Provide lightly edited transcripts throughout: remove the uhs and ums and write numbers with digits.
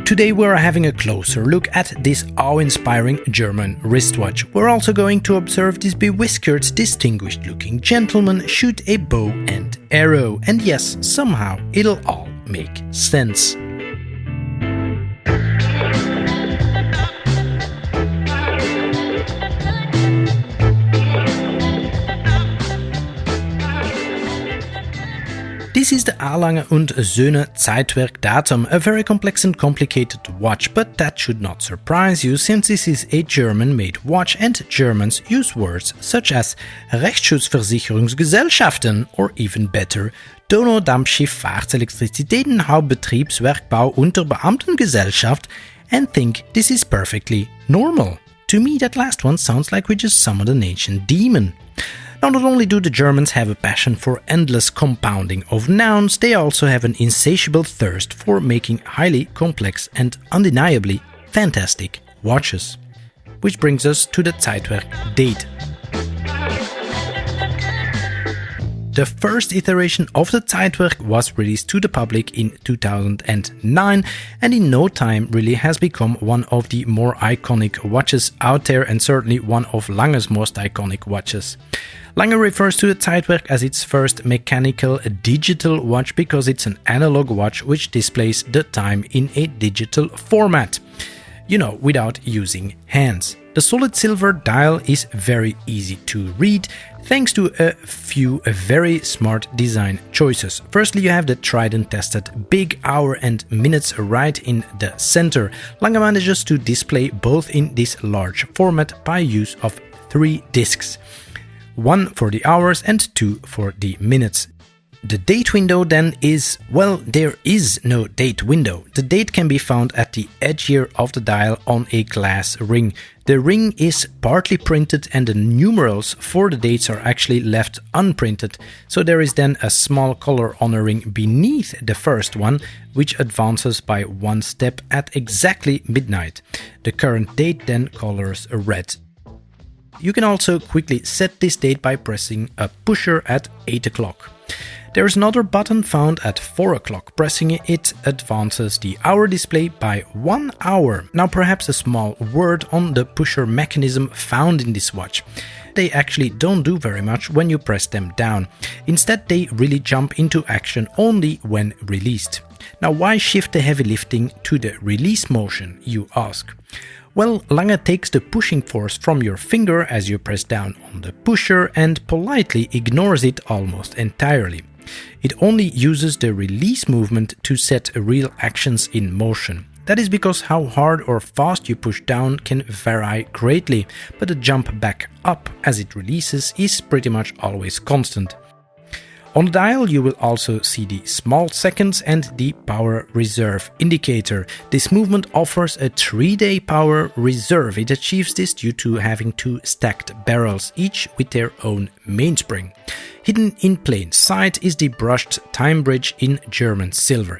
Today we're having a closer look at this awe-inspiring German wristwatch. We're also going to observe this bewhiskered, distinguished-looking gentleman shoot a bow and arrow. And yes, somehow it'll all make sense. This is the Lange Söhne Zeitwerk Date, a very complex and complicated watch, but that should not surprise you since this is a German-made watch and Germans use words such as Rechtsschutzversicherungsgesellschaften or even better, Donaudampfschifffahrtselektrizitätenhauptbetriebswerkbau unter Beamtengesellschaft and think this is perfectly normal. To me that last one sounds like we just summoned an ancient demon. Now, not only do the Germans have a passion for endless compounding of nouns, they also have an insatiable thirst for making highly complex and undeniably fantastic watches. Which brings us to the Zeitwerk Date. The first iteration of the Zeitwerk was released to the public in 2009 and in no time really has become one of the more iconic watches out there and certainly one of Lange's most iconic watches. Lange refers to the Zeitwerk as its first mechanical digital watch because it's an analog watch which displays the time in a digital format. Without using hands. The solid silver dial is very easy to read thanks to a few very smart design choices. Firstly, you have the tried and tested big hour and minutes right in the center. Lange manages to display both in this large format by use of 3 discs. 1 for the hours and 2 for the minutes. The date window then is, well, there is no date window. The date can be found at the edge here of the dial on a glass ring. The ring is partly printed and the numerals for the dates are actually left unprinted. So there is then a small color on a ring beneath the first one, which advances by 1 step at exactly midnight. The current date then colors red. You can also quickly set this date by pressing a pusher at 8 o'clock. There is another button found at 4 o'clock. Pressing it advances the hour display by 1 hour. Now perhaps a small word on the pusher mechanism found in this watch. They actually don't do very much when you press them down. Instead they really jump into action only when released. Now why shift the heavy lifting to the release motion, you ask? Well, Lange takes the pushing force from your finger as you press down on the pusher and politely ignores it almost entirely. It only uses the release movement to set real actions in motion. That is because how hard or fast you push down can vary greatly, but the jump back up as it releases is pretty much always constant. On the dial you will also see the small seconds and the power reserve indicator. This movement offers a 3-day power reserve. It achieves this due to having 2 stacked barrels, each with their own mainspring. Hidden in plain sight is the brushed time bridge in German silver.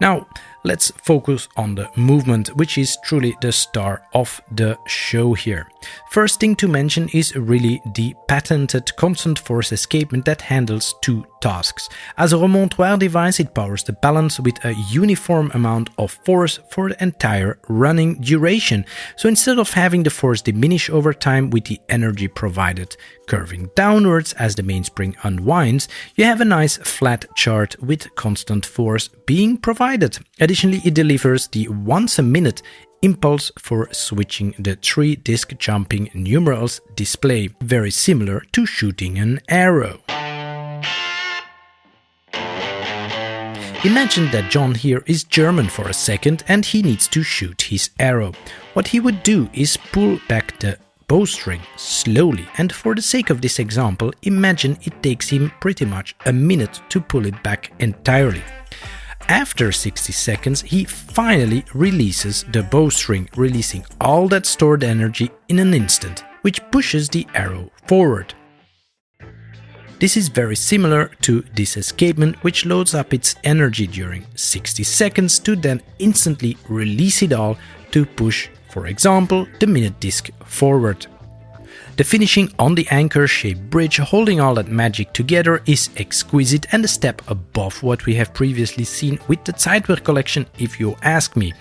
Now, let's focus on the movement, which is truly the star of the show here. First thing to mention is really the patented constant force escapement that handles 2 tasks. As a remontoir device, it powers the balance with a uniform amount of force for the entire running duration. So instead of having the force diminish over time with the energy provided curving downwards as the mainspring unwinds, you have a nice flat chart with constant force being provided. Additionally, it delivers the once a minute impulse for switching the 3-disc jumping numerals display, very similar to shooting an arrow. Imagine that John here is German for a second and he needs to shoot his arrow. What he would do is pull back the bowstring slowly, and for the sake of this example, imagine it takes him pretty much a minute to pull it back entirely. After 60 seconds, he finally releases the bowstring, releasing all that stored energy in an instant, which pushes the arrow forward. This is very similar to this escapement, which loads up its energy during 60 seconds to then instantly release it all to push, for example, the minute disc forward. The finishing on the anchor-shaped bridge holding all that magic together is exquisite and a step above what we have previously seen with the Zeitwerk collection, if you ask me.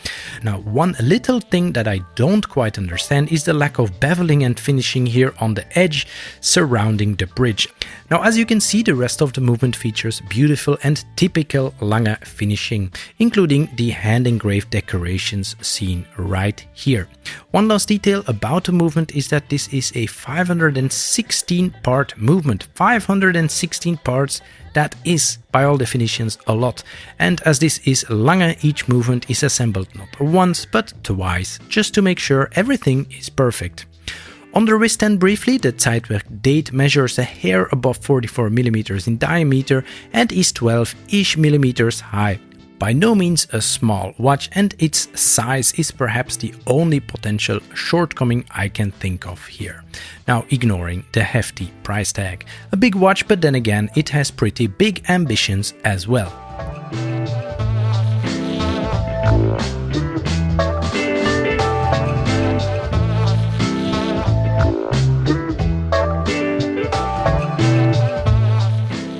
Now, one little thing that I don't quite understand is the lack of beveling and finishing here on the edge surrounding the bridge. Now, as you can see, the rest of the movement features beautiful and typical Lange finishing, including the hand-engraved decorations seen right here. One last detail about the movement is that this is a 516-part movement. 516 parts, that is, by all definitions, a lot. And as this is Lange, each movement is assembled not once but twice, just to make sure everything is perfect. On the wristband briefly, the Zeitwerk Date measures a hair above 44 mm in diameter and is 12-ish mm high. By no means a small watch, and its size is perhaps the only potential shortcoming I can think of here. Now, ignoring the hefty price tag. A big watch, but then again, it has pretty big ambitions as well.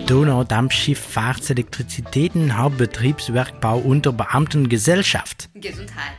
Donaudampfschifffahrtselektrizitäten, Hauptbetriebswerkbau unter Beamtengesellschaft. Gesundheit.